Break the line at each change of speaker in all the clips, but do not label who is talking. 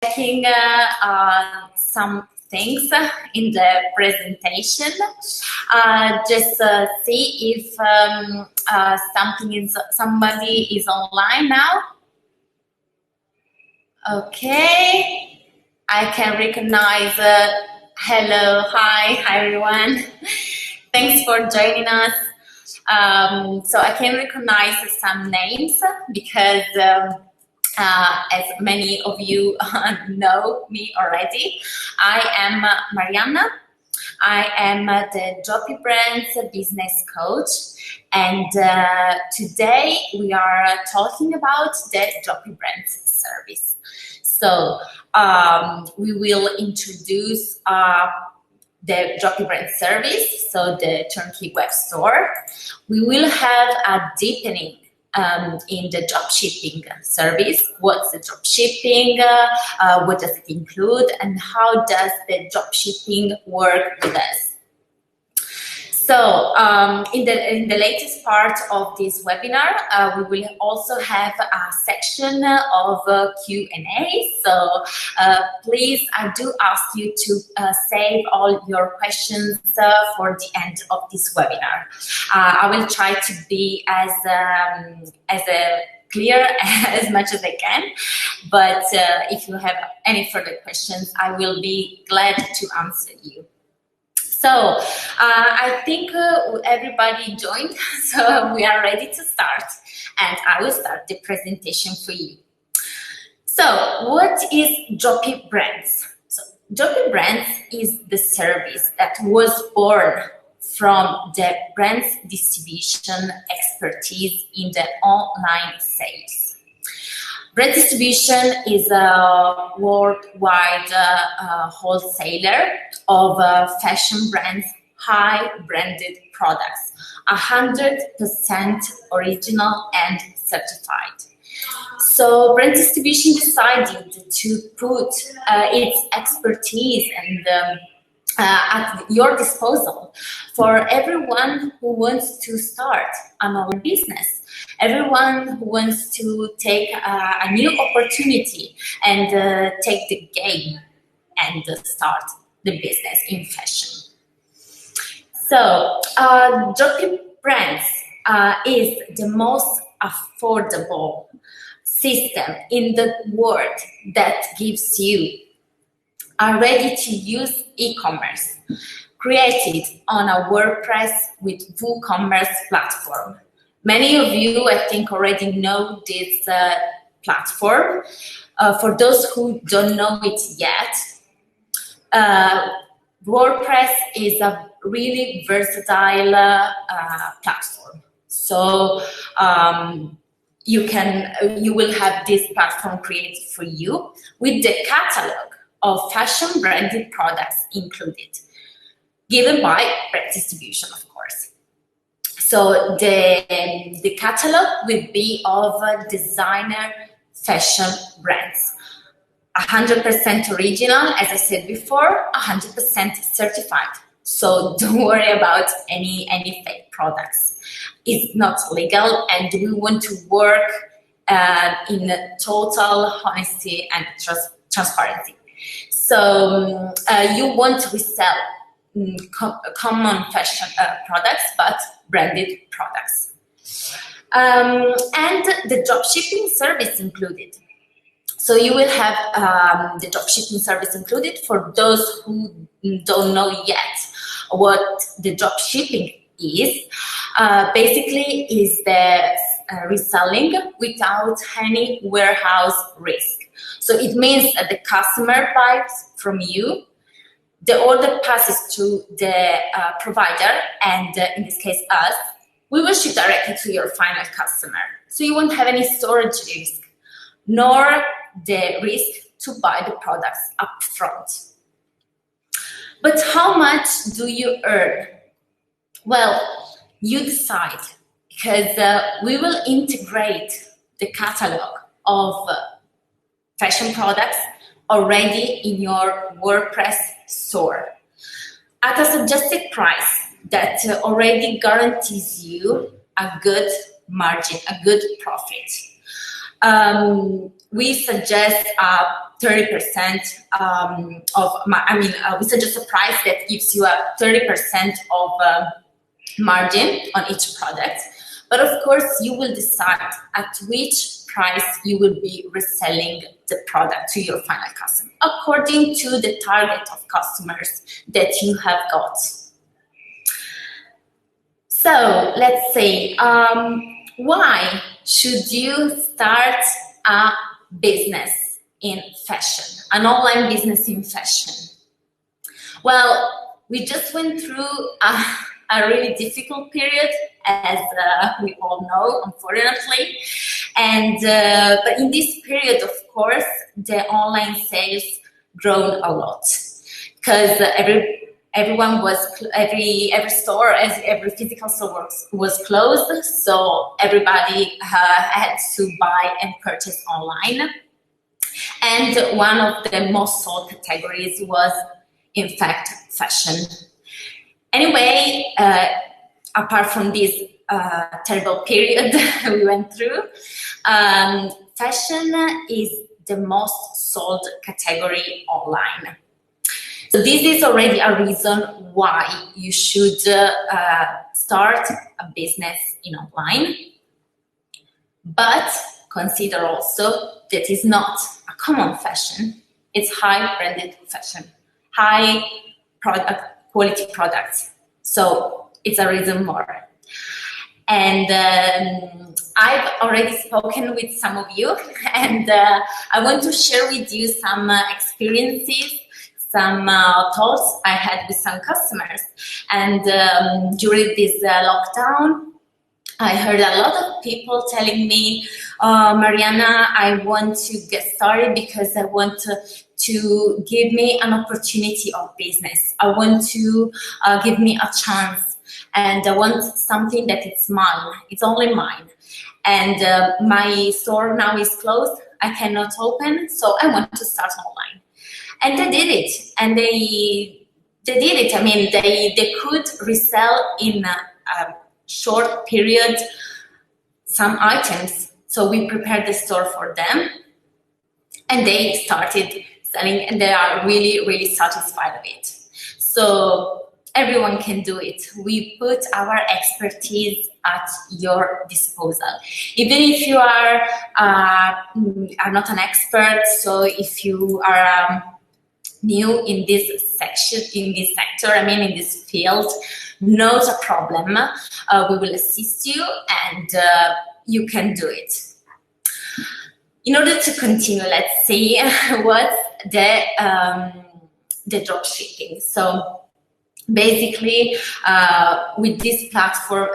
checking some things in the presentation. Just see if somebody is online now. Okay, I can recognize. Hello, hi everyone. Thanks for joining us. So I can recognize some names because as many of you know me already, I am Mariana. I am the DroppyBrands business coach, and today we are talking about the DroppyBrands service. So we will introduce the DroppyBrands service, so the turnkey web store. We will have a deepening in the dropshipping service. What's the dropshipping? What does it include? And how does the dropshipping work with us? So in the latest part of this webinar, we will also have a section of Q&A. So please, I do ask you to save all your questions for the end of this webinar. I will try to be as clear as much as I can, but if you have any further questions, I will be glad to answer you. So I think everybody joined, so we are ready to start, and I will start the presentation for you. So what is DroppyBrands? So DroppyBrands is the service that was born from the brands distribution expertise in the online sales. Brand distribution is a worldwide wholesaler of fashion brands, high branded products, 100% original and certified. So brand distribution decided to put its expertise and at your disposal for everyone who wants to start an online business, everyone who wants to take a new opportunity and take the game and start the business in fashion. So DroppyBrands is the most affordable system in the world that gives you a ready-to-use e-commerce created on a WordPress with WooCommerce platform. Many of you, I think, already know this platform. For those who don't know it yet, WordPress is a really versatile platform. So you will have this platform created for you with the catalog of fashion branded products included, given by brand distribution, of course. So the catalog will be of designer fashion brands, 100% original, as I said before, 100% certified. So don't worry about any fake products. It's not legal, and we want to work in total honesty and transparency. So you want to resell common fashion products, but branded products. And the dropshipping service included. So you will have the dropshipping service included. For those who don't know yet what the dropshipping is, basically is the reselling without any warehouse risk. So it means that the customer buys from you, the order passes through the provider, and in this case us, we will ship directly to your final customer. So you won't have any storage risk, nor the risk to buy the products up front. But how much do you earn? Well, you decide, because we will integrate the catalog of fashion products already in your WordPress store at a suggested price that already guarantees you a good margin, a good profit. We suggest a 30% we suggest a price that gives you a 30% of margin on each product. But of course, you will decide at which price you will be reselling the product to your final customer, according to the target of customers that you have got. So let's say, why should you start a business in fashion, an online business in fashion? Well, we just went through a really difficult period, as we all know, unfortunately. And but in this period, of course, the online sales grown a lot, because everyone was every store, as every physical store was closed, so everybody had to buy and purchase online. And one of the most sold categories was, in fact, fashion. Anyway, apart from this terrible period we went through, fashion is the most sold category online. So this is already a reason why you should start a business in online. But consider also that it's not a common fashion, it's high branded fashion, high quality products. So it's a reason more. And I've already spoken with some of you, and I want to share with you some experiences, some thoughts I had with some customers. And during this lockdown, I heard a lot of people telling me, Mariana, I want to get started because I want to give me an opportunity of business. I want to give me a chance, and I want something that it's mine. It's only mine. And my store now is closed. I cannot open, so I want to start online. And they did it, and they did it. I mean, they could resell in a short period some items. So we prepared the store for them, and they started selling, and they are really, really satisfied with it. So everyone can do it. We put our expertise at your disposal. Even if you are not an expert, so if you are new in this section, in this sector, I mean in this field, not a problem. We will assist you, and you can do it. In order to continue, let's see what's the drop shipping. So basically, with this platform,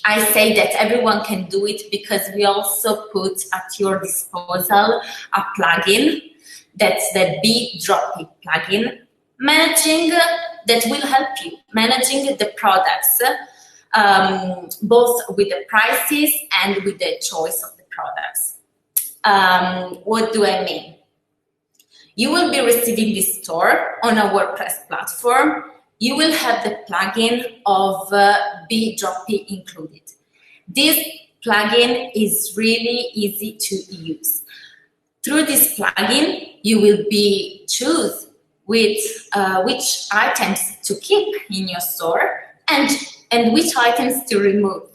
I say that everyone can do it because we also put at your disposal a plugin. That's the Droppy plugin, that will help you managing the products, both with the prices and with the choice of the products. What do I mean? You will be receiving this store on a WordPress platform. You will have the plugin of Droppy included. This plugin is really easy to use. Through this plugin, you will be choose which items to keep in your store and which items to remove.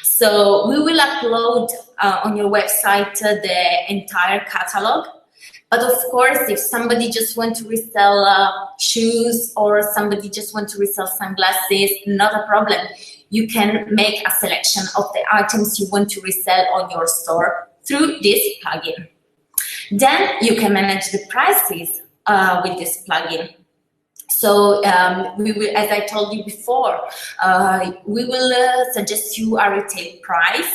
So we will upload on your website the entire catalog. But of course, if somebody just wants to resell shoes, or somebody just wants to resell sunglasses, not a problem. You can make a selection of the items you want to resell on your store through this plugin. Then you can manage the prices with this plugin. So we will, as I told you before, we will suggest you a retail price,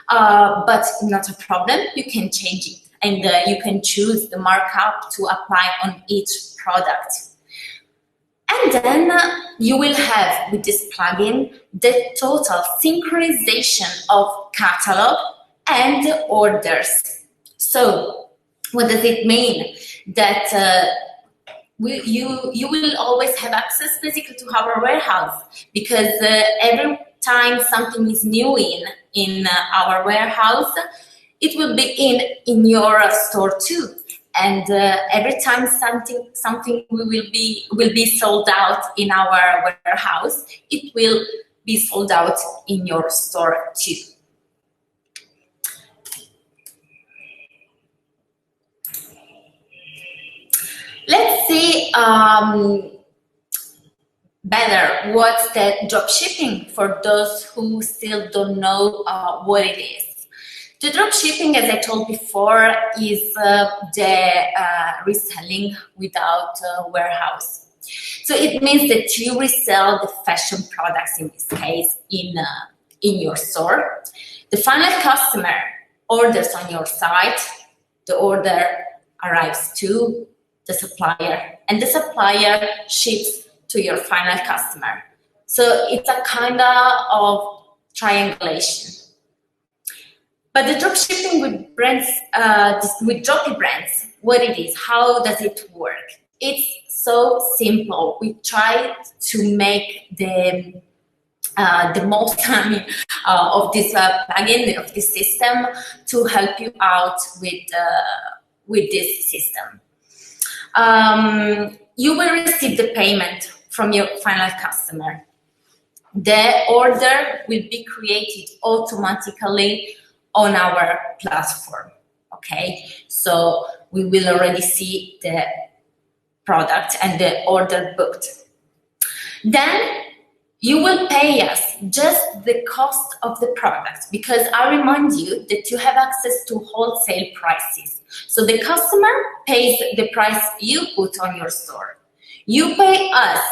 but not a problem. You can change it, and you can choose the markup to apply on each product. And then you will have, with this plugin, the total synchronization of catalog and orders. So what does it mean? That you will always have access basically to our warehouse, because every time something is new in our warehouse, it will be in your store too. and every time something will be sold out in our warehouse, it will be sold out in your store too. Let's see better what's the drop shipping for those who still don't know what it is. The drop shipping, as I told before, is the reselling without a warehouse. So it means that you resell the fashion products, in this case, in your store. The final customer orders on your site, the order arrives to the supplier, and the supplier ships to your final customer. So it's a kind of triangulation. But the drop shipping with brands, with DroppyBrands, what it is, how does it work? It's so simple. We try to make the most of this plugin, of this system, to help you out with this system. You will receive the payment from your final customer. The order will be created automatically on our platform, okay? So we will already see the product and the order booked. Then you will pay us just the cost of the product, because I remind you that you have access to wholesale prices. So the customer pays the price you put on your store. You pay us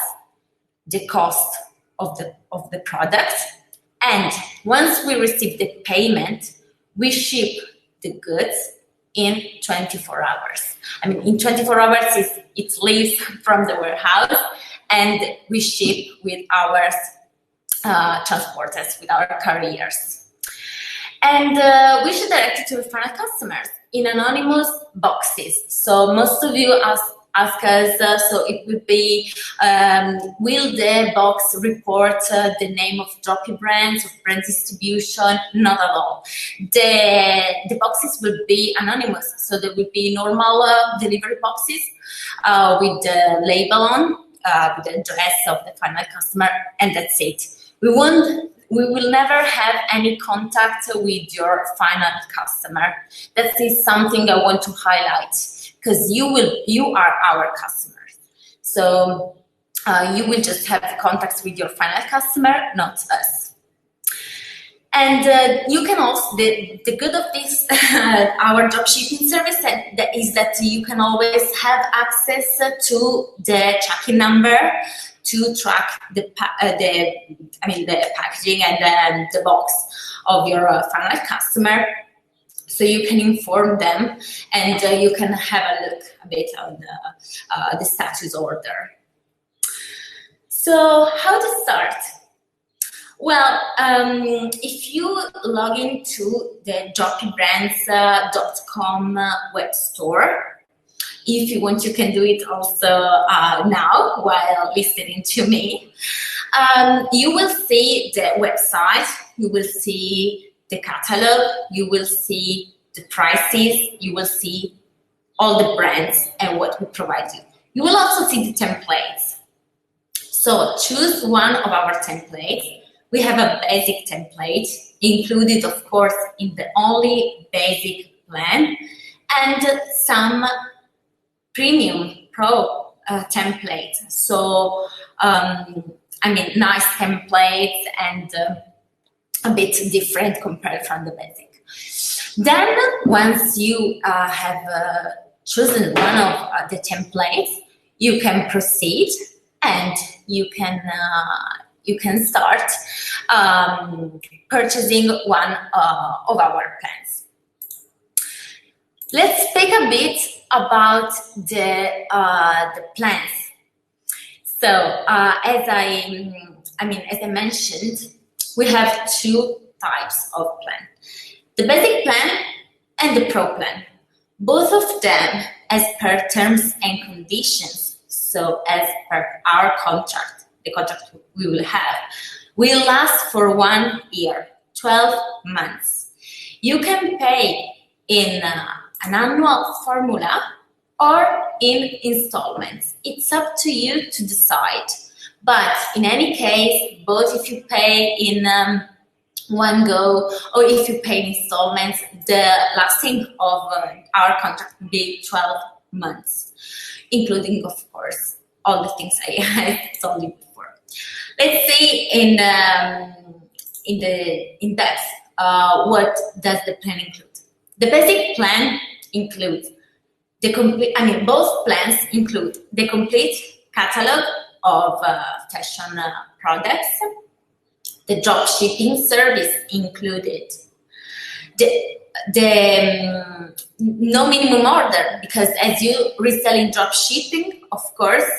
the cost of the product, and once we receive the payment, we ship the goods in 24 hours. I mean, in 24 hours, it leaves from the warehouse, and we ship with our transporters, with our carriers. And we should direct it to the final customers in anonymous boxes. So most of you ask us, so it would be, will the box report the name of DroppyBrands, of brand distribution? Not at all. The boxes will be anonymous, so there will be normal delivery boxes with the label on, with the address of the final customer, and that's it. We will never have any contact with your final customer. That is something I want to highlight, because you are our customers. So you will just have contacts with your final customer, not us. And you can also, the good of this, our dropshipping service is that you can always have access to the tracking number to track the packaging and the box of your final customer. So you can inform them, and you can have a look a bit on the status order. So how to start? Well, if you log into the DroppyBrands.com web store, if you want, you can do it also now while listening to me. You will see the website, you will see the catalog, you will see the prices, you will see all the brands and what we provide you. You will also see the templates. So choose one of our templates. We have a basic template included, of course, in the only basic plan, and some premium pro templates. So, nice templates and a bit different compared from the basic. Then, once you have chosen one of the templates, you can proceed, and you can start purchasing one of our plans. Let's speak a bit about the plans. So as I mentioned, we have two types of plan: the basic plan and the pro plan. Both of them, as per terms and conditions, so as per our contract, the contract we will have, will last for 1 year, 12 months. You can pay in an annual formula, or in installments. It's up to you to decide. But in any case, both if you pay in one go or if you pay in installments, the lasting of our contract will be 12 months, including, of course, all the things I told you before. Let's see in depth what does the plan include. The basic plan includes the complete. Both plans include the complete catalog of fashion products, the drop shipping service included, the no minimum order, because as you resell in drop shipping, of course,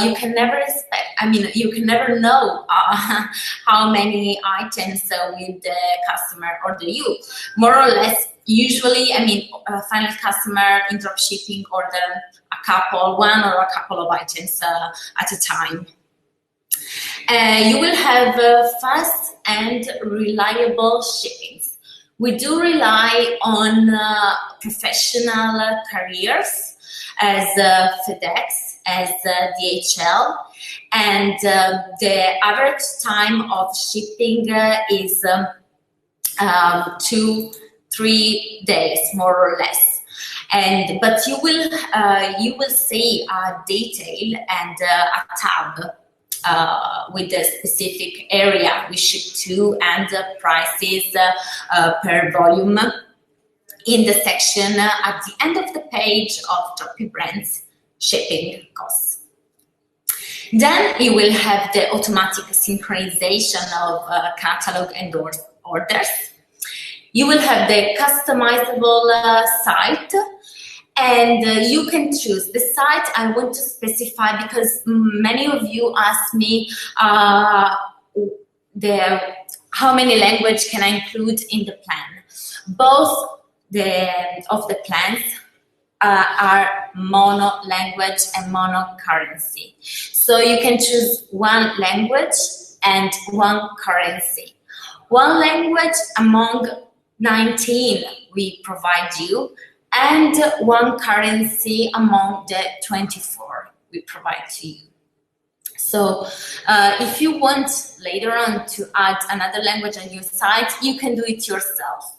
you can never expect, you can never know how many items will the customer order you. More or less, usually, a final customer in drop shipping order one or a couple of items at a time. You will have fast and reliable shippings. We do rely on professional carriers as FedEx, as DHL, and the average time of shipping is 2-3 days, more or less. But you will see a detail and a tab with the specific area we ship to and prices per volume in the section at the end of the page of DroppyBrands shipping costs. Then you will have the automatic synchronization of catalog and orders. You will have the customizable site, and you can choose the site. I want to specify because many of you ask me how many language can I include in the plan. Both of the plans are mono language and mono currency. So you can choose one language and one currency. One language among 19 we provide you, and one currency among the 24 we provide to you. So if you want later on to add another language on your site, you can do it yourself.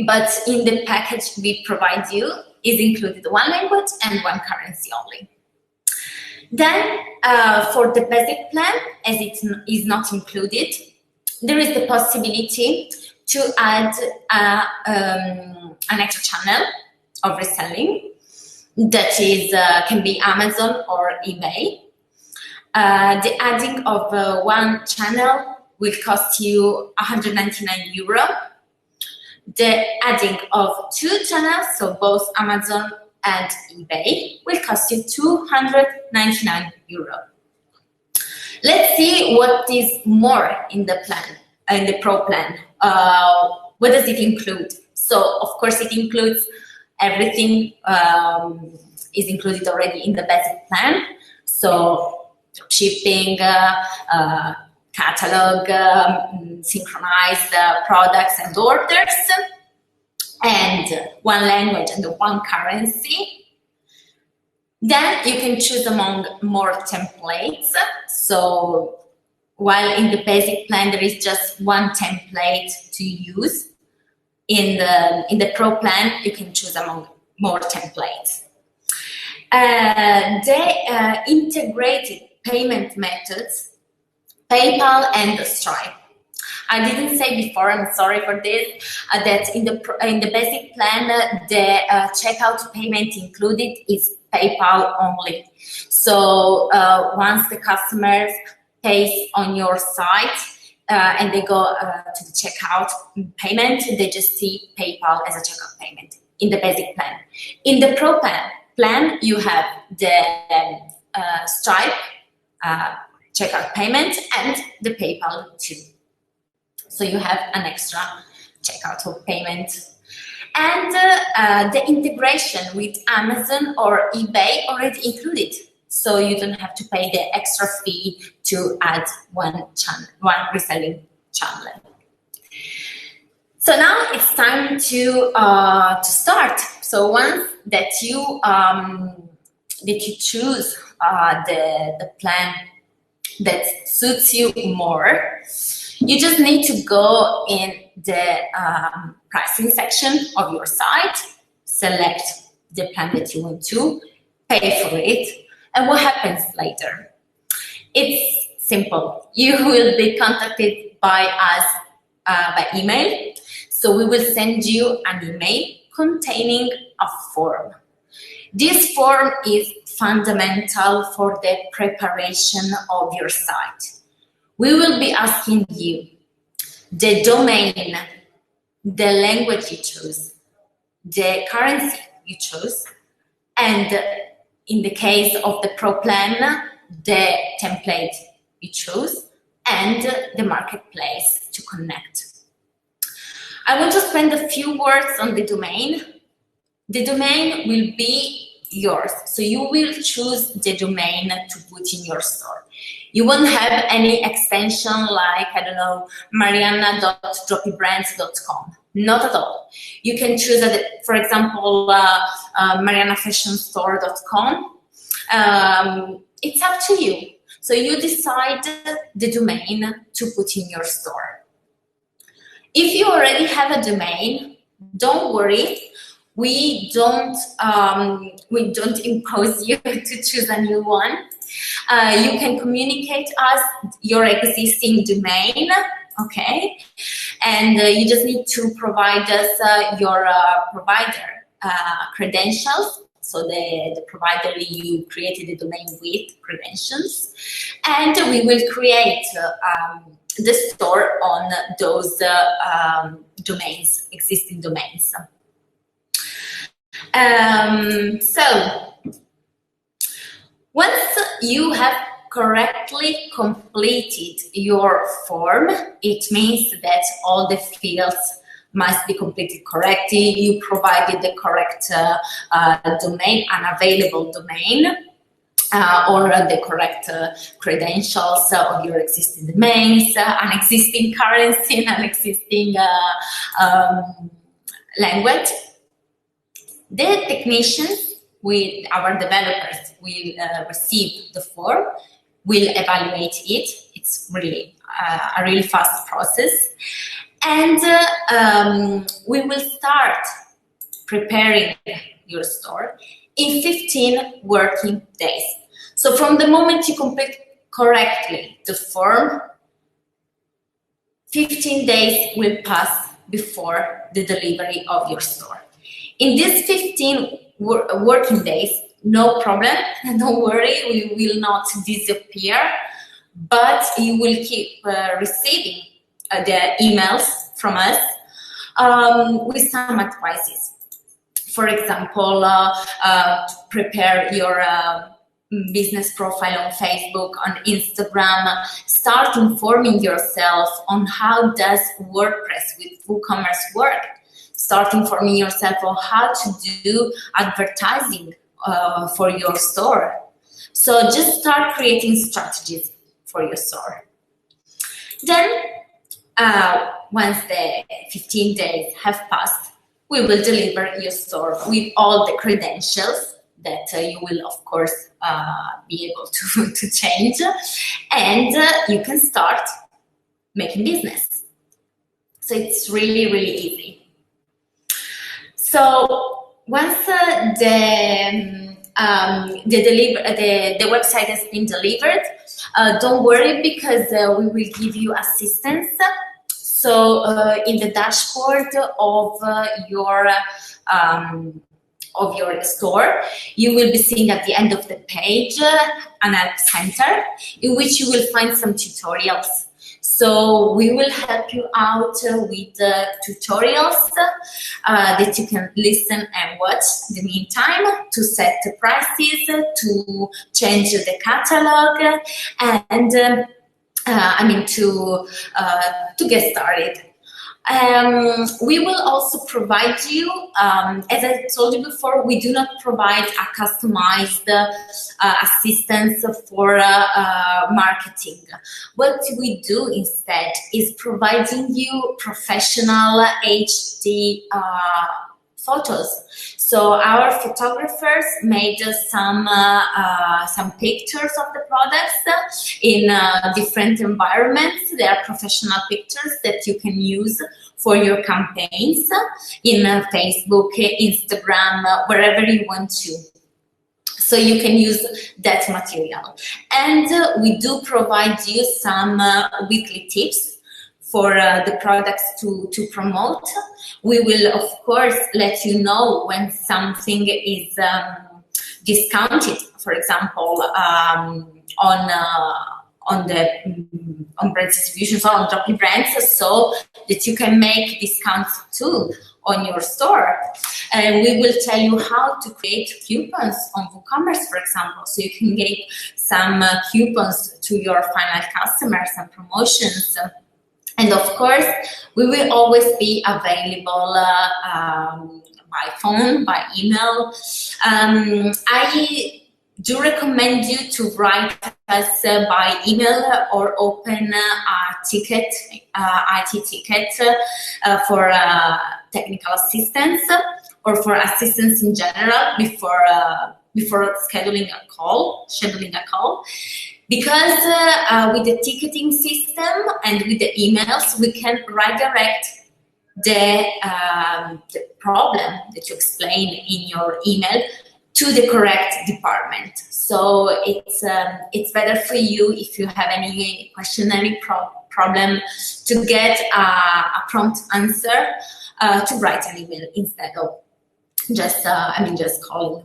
But in the package we provide you is included one language and one currency only. Then for the basic plan, as it is not included, there is the possibility to add an extra channel of reselling that is can be Amazon or eBay. The adding of one channel will cost you €199. The adding of two channels, so both Amazon and eBay, will cost you €299. Let's see what is more in the plan, in the Pro plan. What does it include? So, of course, it includes everything is included already in the basic plan. So, shipping, catalog, synchronized products and orders, and one language and one currency. Then you can choose among more templates. So while in the basic plan there is just one template to use, in the Pro plan you can choose among more templates. The integrated payment methods, PayPal and Stripe. I didn't say before, I'm sorry for this, that in the basic plan, the checkout payment included is PayPal only. So once the customers pays on your site and they go to the checkout payment, they just see PayPal as a checkout payment in the basic plan. In the Pro plan, you have the Stripe checkout payment and the PayPal too. So you have an extra checkout of payment. And the integration with Amazon or eBay already included. So you don't have to pay the extra fee to add one reselling channel. So now it's time to start. So once that you choose the plan that suits you more, you just need to go in the pricing section of your site, select the plan that you want to, pay for it, and what happens later? It's simple. You will be contacted by us by email. So we will send you an email containing a form. This form is fundamental for the preparation of your site. We will be asking you the domain, the language you choose, the currency you chose, and in the case of the Pro plan, the template you chose, and the marketplace to connect. I want to spend a few words on the domain. The domain will be yours, so you will choose the domain to put in your store. You won't have any extension like, I don't know, mariana.droppybrands.com. Not at all. You can choose, for example, marianafashionstore.com. It's up to you. So you decide the domain to put in your store. If you already have a domain, don't worry. We don't impose you to choose a new one. You can communicate us your existing domain, okay? And you just need to provide us your provider credentials. So the provider you created the domain with credentials, and we will create the store on those domains, existing domains. So once you have correctly completed your form, it means that all the fields must be completed correctly. You provided the correct domain, an available domain, or the correct credentials of your existing domains, an existing currency, and an existing language. The technicians, with our developers, will receive the form, will evaluate it. It's really a really fast process. And we will start preparing your store in 15 working days. So from the moment you complete correctly the form, 15 days will pass before the delivery of your store. In these 15 working days, no problem, don't worry, we will not disappear, but you will keep receiving the emails from us with some advices. For example, prepare your business profile on Facebook, on Instagram, start informing yourself on how does WordPress with WooCommerce work. Start informing yourself on how to do advertising for your store. So just start creating strategies for your store. Then, once the 15 days have passed, we will deliver your store with all the credentials that you will, of course, be able to change. And you can start making business. So it's really, really easy. So once the website has been delivered, don't worry, because we will give you assistance. So in the dashboard of your store, you will be seeing at the end of the page an help center in which you will find some tutorials. So we will help you out with tutorials that you can listen and watch in the meantime, to set the prices, to change the catalog, and to get started. We will also provide you, as I told you before, we do not provide a customized assistance for marketing. What we do instead is providing you professional HD photos. So our photographers made some pictures of the products in different environments. They are professional pictures that you can use for your campaigns in Facebook, Instagram, wherever you want to. So you can use that material. And we do provide you some weekly tips for the products to promote. We will, of course, let you know when something is discounted, for example, on brand distribution, so on DroppyBrands, so that you can make discounts too on your store. And we will tell you how to create coupons on WooCommerce, for example, so you can get some coupons to your final customers and promotions. And of course, we will always be available by phone, by email. I do recommend you to write us by email or open a ticket, IT ticket for technical assistance or for assistance in general before scheduling a call. Because with the ticketing system and with the emails, we can redirect the problem that you explain in your email to the correct department. So it's better for you if you have any question, any problem, to get a prompt answer, to write an email instead of just calling.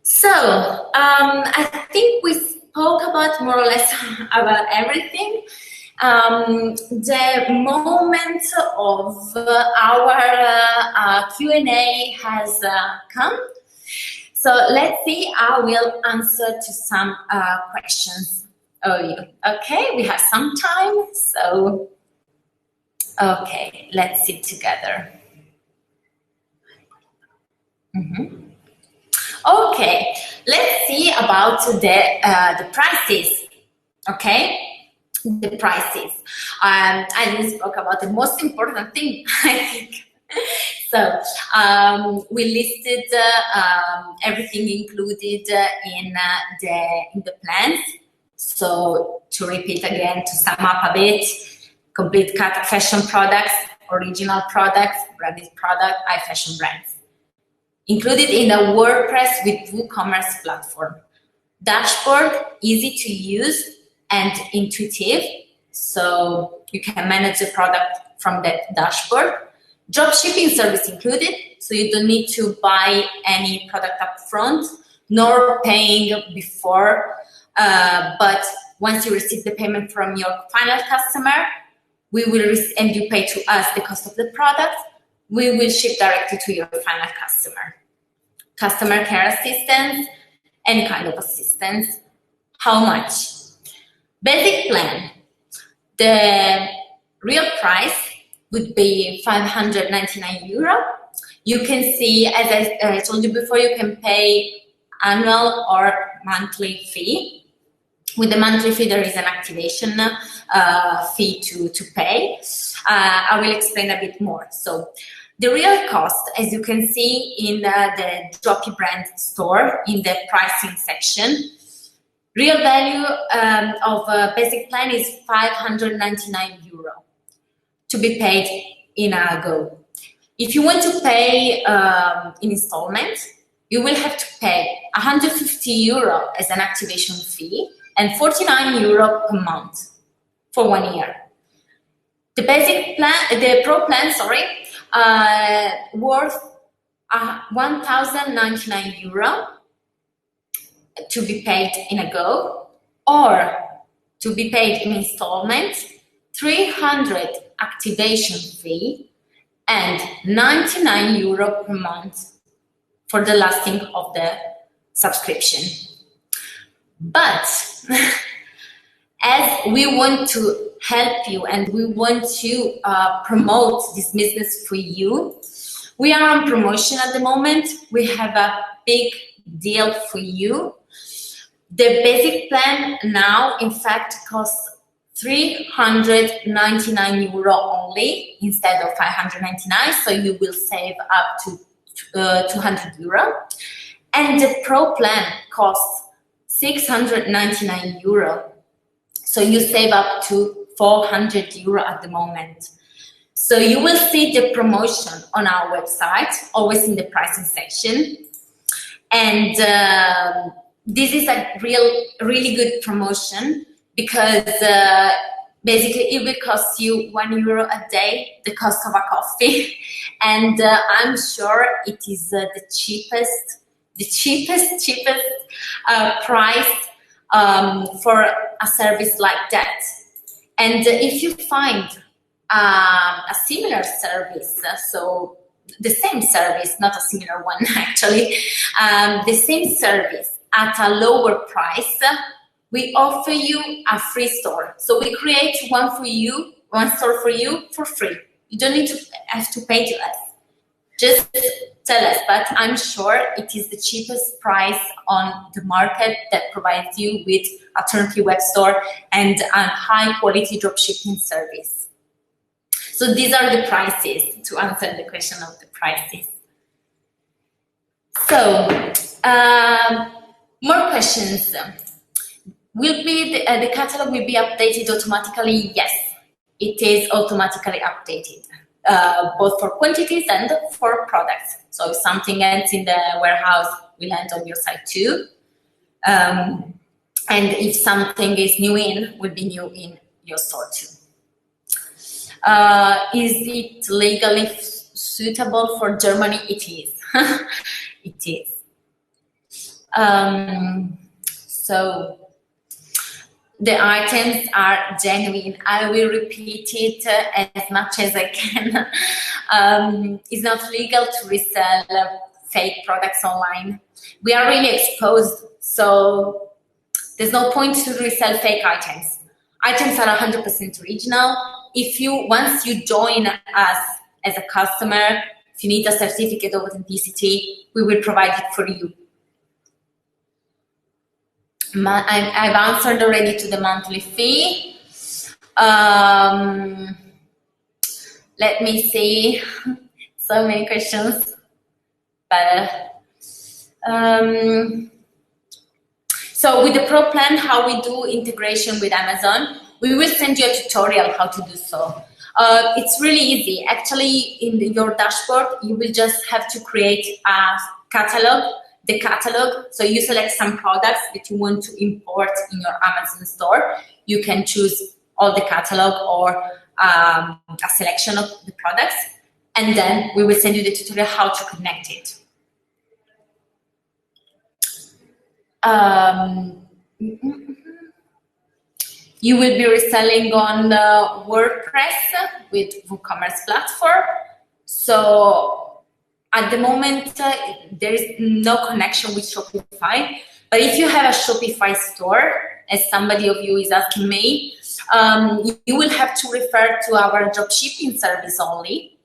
So I think we spoke about more or less about everything. The moment of our Q&A has come. So let's see, I will answer to some questions of you. Okay, we have some time, so okay, let's sit together. Okay, let's see about the prices. Okay, the prices. I didn't spoke about the most important thing, I think. So we listed everything included in the plans. So to repeat again, to sum up a bit: complete cut fashion products, original products, branded product, fashion brands. Included in a WordPress with WooCommerce platform. Dashboard, easy to use and intuitive, so you can manage the product from that dashboard. Drop shipping service included, so you don't need to buy any product up front, nor paying before, but once you receive the payment from your final customer, and you pay to us the cost of the product, we will ship directly to your final customer. Customer care assistance, any kind of assistance. How much? Basic plan. The real price would be €599. You can see, as I told you before, you can pay annual or monthly fee. With the monthly fee, there is an activation fee to pay. I will explain a bit more. So the real cost, as you can see in the DroppyBrands store, in the pricing section, real value of a basic plan is €599 to be paid in a go. If you want to pay in installments, you will have to pay €150 as an activation fee and €49 per month for 1 year. The basic plan, the pro plan, worth €1,099 to be paid in a go, or to be paid in installments, 300 activation fee and €99 per month for the lasting of the subscription. But as we want to help you and we want to promote this business for you, we are on promotion at the moment. We have a big deal for you. The basic plan now, in fact, costs 399 euro only instead of 599, so you will save up to 200 euro. And the Pro plan costs 699 euro, so you save up to 400 euro at the moment. So you will see the promotion on our website, always in the pricing section. And this is a really good promotion, because basically it will cost you €1 a day, the cost of a coffee. And I'm sure it is the cheapest price for a service like that. And if you find a similar service, so the same service, not a similar one actually, the same service at a lower price, we offer you a free store. So we create one store for you for free. You don't need to have to pay to us. Just tell us, but I'm sure it is the cheapest price on the market that provides you with a turnkey web store and a high quality dropshipping service. So these are the prices, to answer the question of the prices. So, more questions. Will the catalog will be updated automatically? Yes, it is automatically updated, both for quantities and for products. So if something ends in the warehouse, will end on your site too. And if something is new will be new in your store too. Is it legally suitable for Germany? It is. It is. So the items are genuine. I will repeat it as much as I can. It's not legal to resell fake products online. We are really exposed, so there's no point to resell fake items. Items are 100% original. Once you join us as a customer, if you need a certificate of authenticity, we will provide it for you. I've answered already to the monthly fee. Let me see. So many questions. But so with the Pro plan, how we do integration with Amazon, we will send you a tutorial how to do so. It's really easy. Actually, in your dashboard, you will just have to create a catalog. The catalog, so you select some products that you want to import in your Amazon store. You can choose all the catalog or a selection of the products, and then we will send you the tutorial how to connect it. You will be reselling on WordPress with WooCommerce platform. So at the moment, there is no connection with Shopify. But if you have a Shopify store, as somebody of you is asking me, you will have to refer to our dropshipping service only,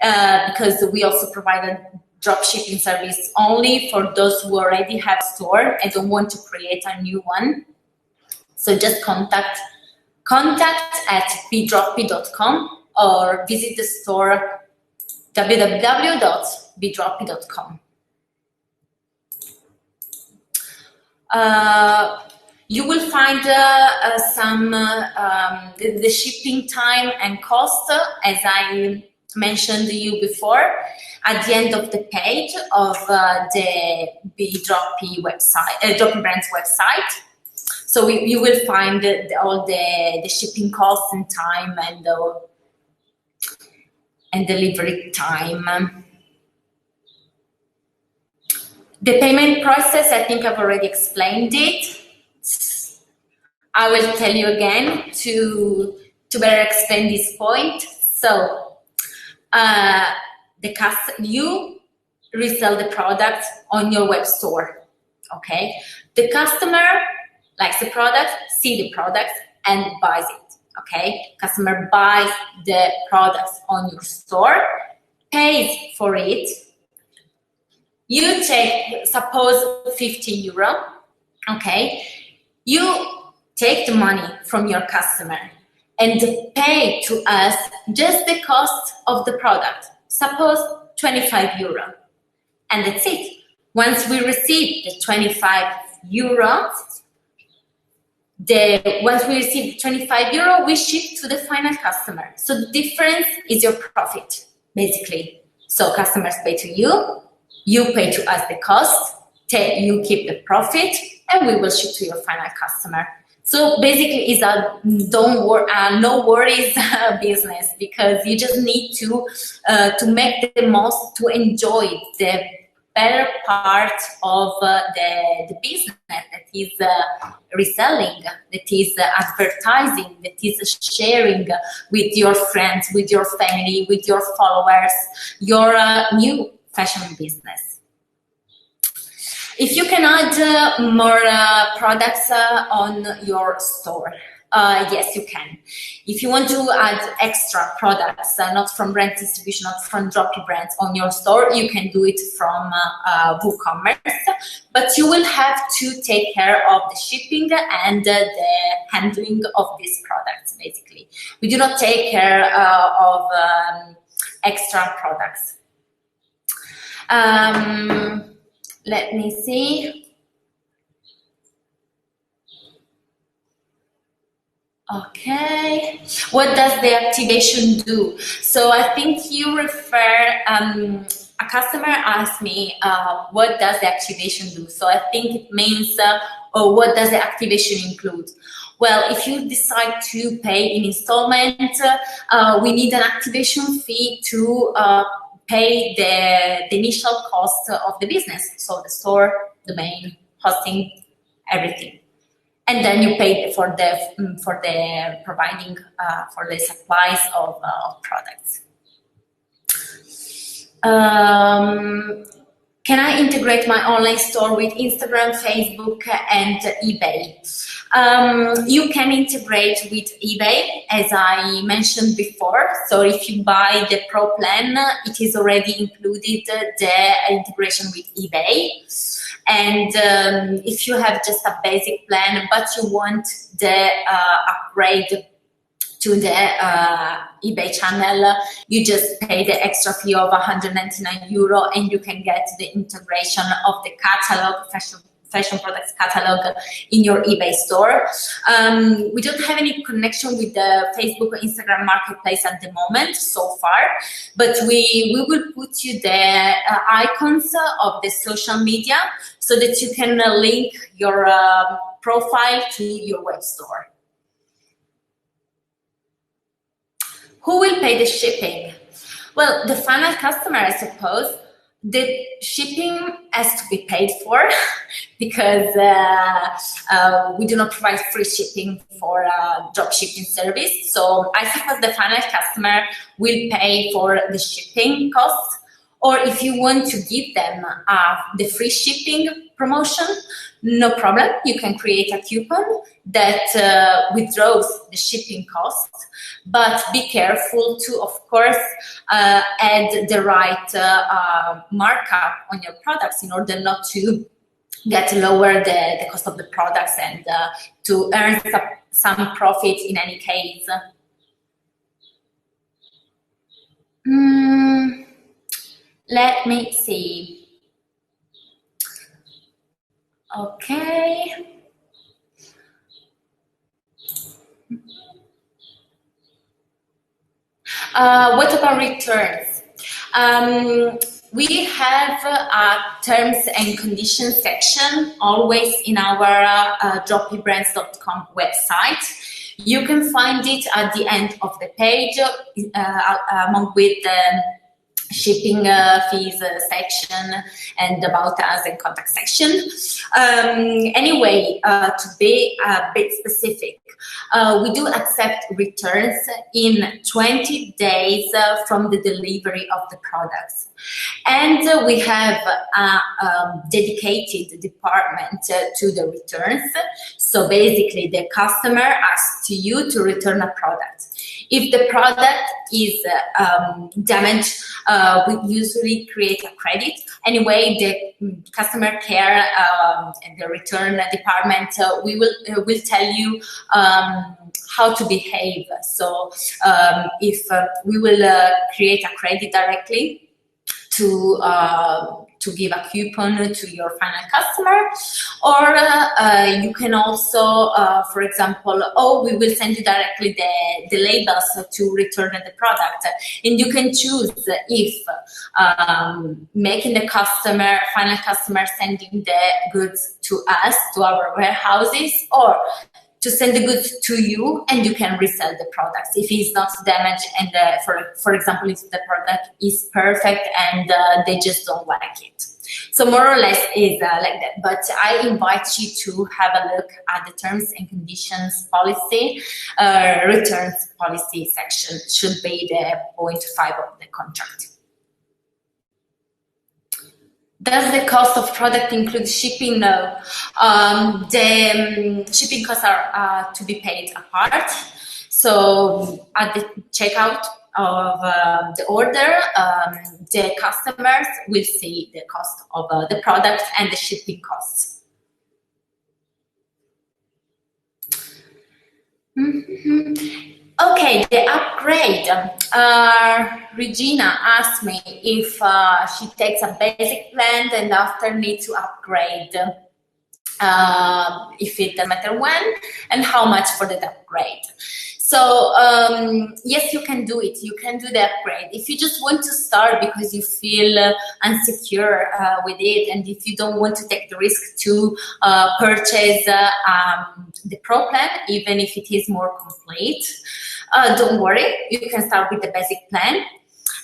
because we also provide a dropshipping service only for those who already have a store and don't want to create a new one. So just contact at bdroppy.com or visit the store www.bdroppy.com. You will find the shipping time and cost, as I mentioned to you before, at the end of the page of the Droppy website, DroppyBrands website. So you will find all the shipping costs and time and delivery time. The payment process, I think I've already explained it. I will tell you again to better explain this point. So you resell the product on your web store, okay? The customer likes the product, see the product, and buys it, okay? Customer buys the products on your store, pays for it. You take, suppose, €50, okay? You take the money from your customer. and pay to us just the cost of the product, suppose 25 euro, and that's it. Once we receive the 25 euro, we ship to the final customer. So the difference is your profit, basically. So customers pay to you, you pay to us the cost, you keep the profit, and we will ship to your final customer. So basically, it's a no worries business, because you just need to make the most, to enjoy the better part of the business, that is reselling, that is advertising, that is sharing with your friends, with your family, with your followers, your new fashion business. If you can add more products on your store, yes, you can. If you want to add extra products, not from brand distribution, not from DroppyBrands on your store, you can do it from WooCommerce, but you will have to take care of the shipping and the handling of these products, basically. We do not take care of extra products. Let me see. Okay, what does the activation do? So I think you refer, a customer asked me, what does the activation do? So I think it means, what does the activation include? Well, if you decide to pay in installment, we need an activation fee to pay the initial cost of the business. So the store, domain, hosting, everything. And then you pay for the providing for the supplies of products. Can I integrate my online store with Instagram, Facebook, and eBay? You can integrate with eBay, as I mentioned before. So if you buy the Pro plan, it is already included the integration with eBay. And if you have just a basic plan, but you want the upgrade to the eBay channel, you just pay the extra fee of 199 euro, and you can get the integration of the catalog, fashion products catalog in your eBay store. We don't have any connection with the Facebook or Instagram marketplace at the moment so far, but we will put you the icons of the social media so that you can link your profile to your web store. Who will pay the shipping? Well, the final customer, I suppose. The shipping has to be paid for because we do not provide free shipping for drop shipping service. So I suppose the final customer will pay for the shipping costs. Or if you want to give them the free shipping promotion, no problem. You can create a coupon that withdraws the shipping costs. But be careful to, of course, add the right markup on your products in order not to get lower the cost of the products and to earn some profit in any case. Let me see. Okay. What about returns? We have a terms and conditions section always in our DroppyBrands.com website. You can find it at the end of the page along with the shipping fees section and about us and contact section. Anyway, to be a bit specific, we do accept returns in 20 days from the delivery of the products. And we have a dedicated department to the returns. So basically the customer asks to you to return a product. If the product is damaged, we usually create a credit. Anyway, the customer care and the return department will tell you how to behave. So if we will create a credit directly to give a coupon to your final customer, or you can also, for example, we will send you directly the labels to return the product, and you can choose if making the final customer sending the goods to us, to our warehouses, or to send the goods to you and you can resell the products if it's not damaged, and for example, if the product is perfect and they just don't like it. So more or less is like that. But I invite you to have a look at the terms and conditions policy. Returns policy section should be the point 5 of the contract. Does the cost of product include shipping? No. The shipping costs are to be paid apart. So at the checkout of the order, the customers will see the cost of the product and the shipping costs. Okay, the upgrade. Regina asked me if she takes a basic plan and after needs to upgrade, if it doesn't matter when, and how much for the upgrade. So yes, you can do it. You can do the upgrade. If you just want to start because you feel insecure with it, and if you don't want to take the risk to purchase the Pro plan, even if it is more complete, don't worry. You can start with the basic plan.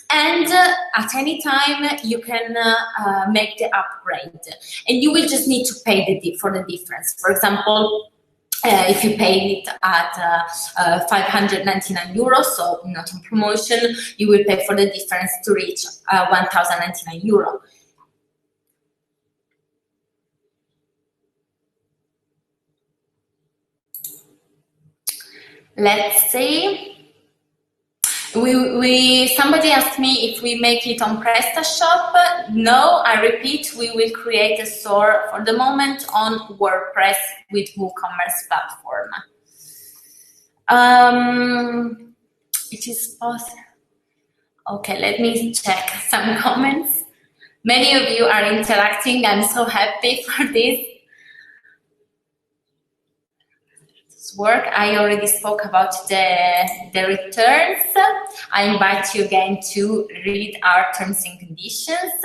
And at any time, you can make the upgrade. And you will just need to pay for the difference. For example, if you pay it at 599 euros, so not on promotion, you will pay for the difference to reach 1,099 euro. Let's see. Somebody asked me if we make it on PrestaShop. No, I repeat, we will create a store for the moment on WordPress with WooCommerce platform. It is possible. Okay, let me check some comments. Many of you are interacting. I'm so happy for this. Work. I already spoke about the returns. I invite you again to read our terms and conditions.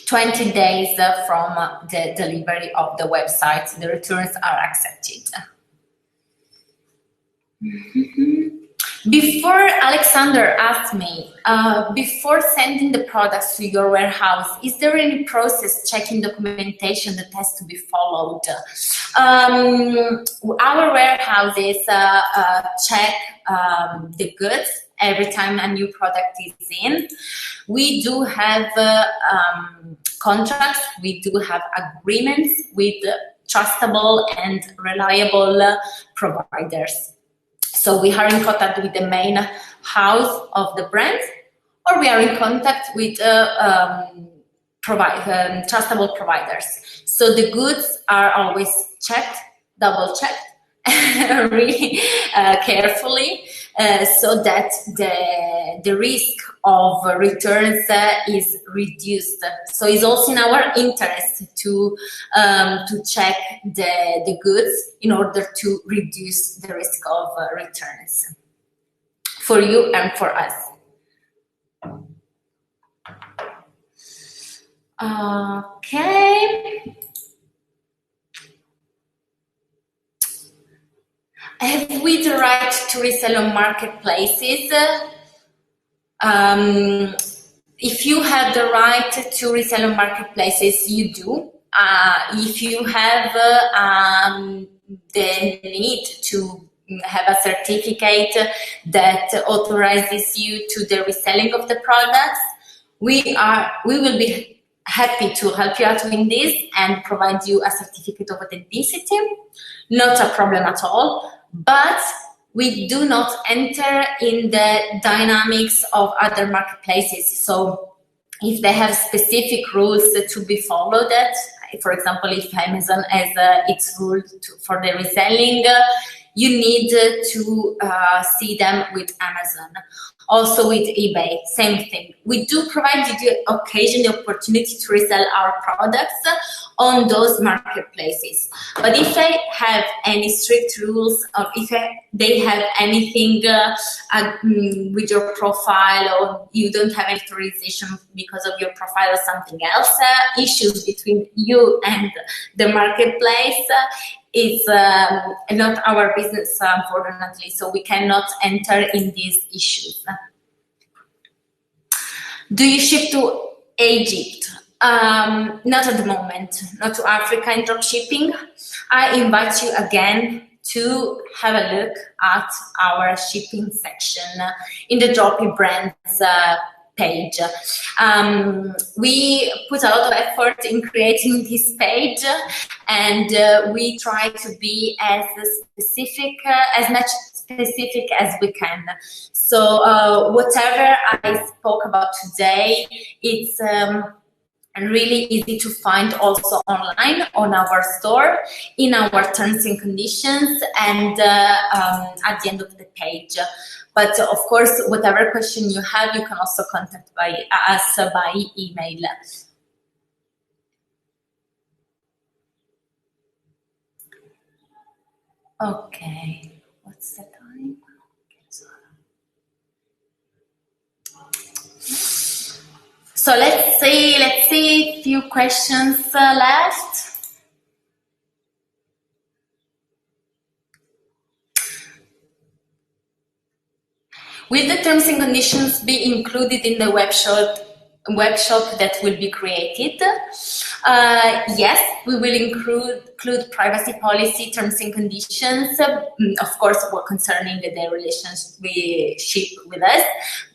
20 days from the delivery of the website, the returns are accepted. Before Alexander asked me, before sending the products to your warehouse, is there any process checking documentation that has to be followed? Our warehouses check the goods every time a new product is in. We do have contracts, we do have agreements with trustable and reliable providers. So we are in contact with the main house of the brand, or we are in contact with trustable providers. So the goods are always checked, double checked, really carefully, so that the risk of returns is reduced. So it's also in our interest to check the goods in order to reduce the risk of returns for you and for us. Okay. Have we the right to resell on marketplaces? If you have the right to resell on marketplaces, you do. If you have the need to have a certificate that authorizes you to the reselling of the products, we will be happy to help you out in this and provide you a certificate of authenticity. Not a problem at all. But we do not enter in the dynamics of other marketplaces. So if they have specific rules to be followed, for example, if Amazon has its rule for the reselling, you need to see them with Amazon. Also with eBay, same thing. We do provide you the occasion, the opportunity to resell our products on those marketplaces. But if they have any strict rules, or if they have anything with your profile, or you don't have any authorization because of your profile or something else, issues between you and the marketplace, is not our business, unfortunately, so we cannot enter in these issues. Do you ship to Egypt? Not at the moment, not to Africa in dropshipping. I invite you again to have a look at our shipping section in the DroppyBrands page. We put a lot of effort in creating this page, and we try to be as specific, as much specific as we can. So whatever I spoke about today, it's really easy to find also online on our store, in our terms and conditions, and at the end of the page. But of course, whatever question you have, you can also contact us by email. Okay, what's the time? So let's see a few questions left. Will the terms and conditions be included in the web shop that will be created? Yes, we will include privacy policy, terms and conditions, of course, concerning the relationship with us.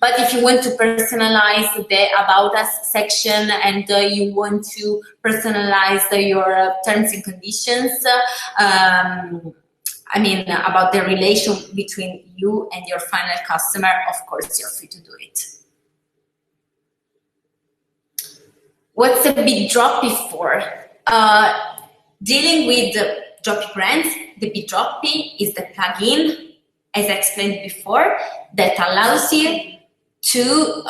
But if you want to personalize the About Us section and you want to personalize your terms and conditions, I mean, about the relation between you and your final customer, of course, you're free to do it. What's a BitDroppy for? Dealing with DroppyBrands, the BitDroppy is the plugin, as I explained before, that allows you to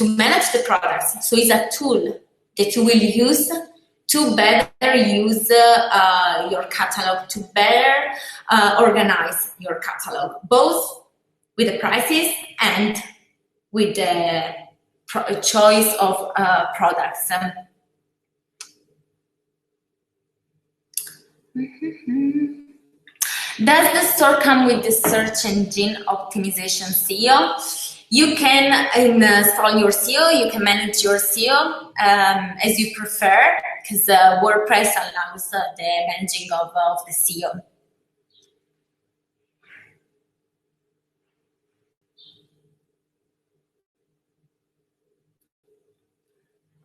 manage the products. So it's a tool that you will use to better use your catalog, to better organize your catalog, both with the prices and with the choice of products. Does the store come with the search engine optimization SEO? You can install your SEO, you can manage your SEO as you prefer, because WordPress allows the managing of the SEO.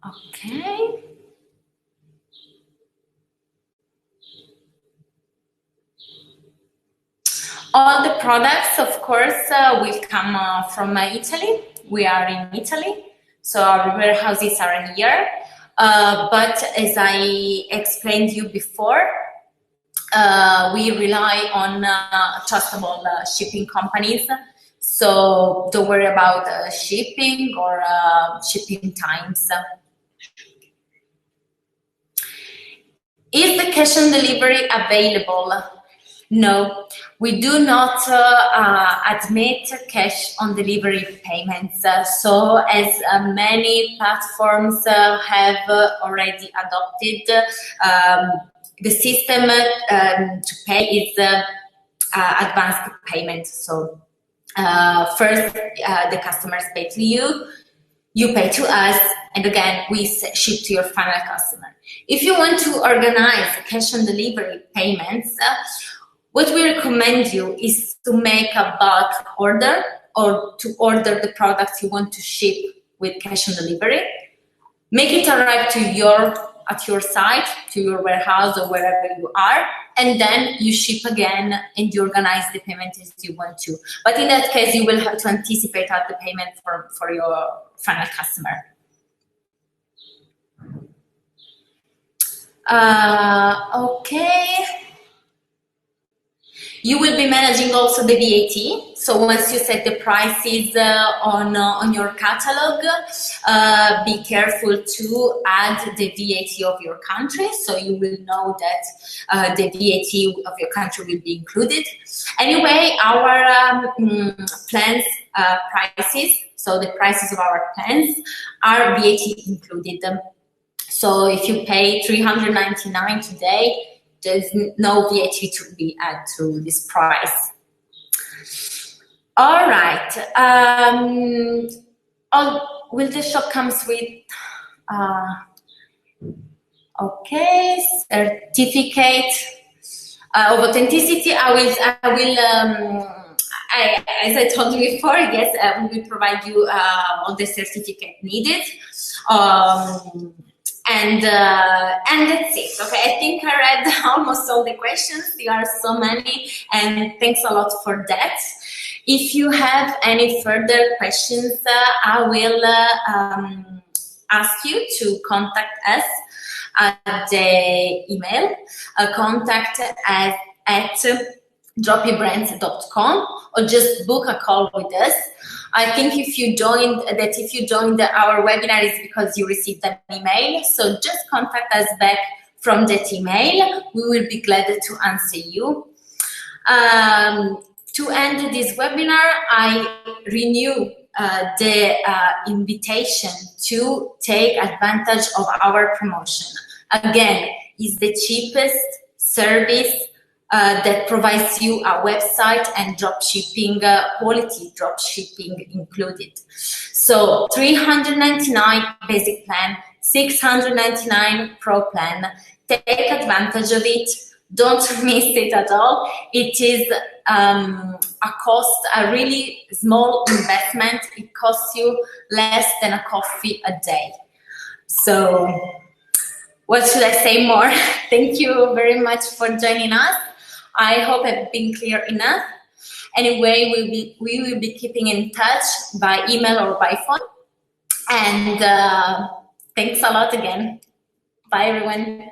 Okay. All the products, of course, will come from Italy. We are in Italy, so our warehouses are here. But as I explained you before, we rely on trustable shipping companies. So don't worry about shipping or shipping times. Is the cash on delivery available? No, we do not admit cash on delivery payments. So as many platforms have already adopted, the system to pay is advanced payment. So first the customers pay to you, you pay to us, and again we ship to your final customer. If you want to organize cash on delivery payments, what we recommend you is to make a bulk order, or to order the products you want to ship with cash on delivery. Make it arrive to your at your site, to your warehouse or wherever you are, and then you ship again and you organize the payment as you want to. But in that case, you will have to anticipate out the payment for your final customer. Okay. You will be managing also the VAT. So once you set the prices on your catalog, be careful to add the VAT of your country. So you will know that the VAT of your country will be included. Anyway, our plans prices, so the prices of our plans are VAT included. So if you pay $399 today, there's no VAT to be added to this price. All right. Will the shop comes with okay, certificate of authenticity? As I told you before, yes, we will provide you all the certificate needed. And that's it. Okay, I think I read almost all the questions. There are so many, and thanks a lot for that. If you have any further questions, I will ask you to contact us at the email, contact at DroppyBrands.com, or just book a call with us. I think if you joined our webinar, it's because you received an email. So just contact us back from that email. We will be glad to answer you. To end this webinar, I renew the invitation to take advantage of our promotion. Again, it's the cheapest service that provides you a website and drop shipping, quality drop shipping included. So $399 basic plan, $699 pro plan. Take advantage of it. Don't miss it at all. It is a really small investment. It costs you less than a coffee a day. So what should I say more? Thank you very much for joining us. I hope I've been clear enough. Anyway, we will be keeping in touch by email or by phone. And thanks a lot again. Bye, everyone.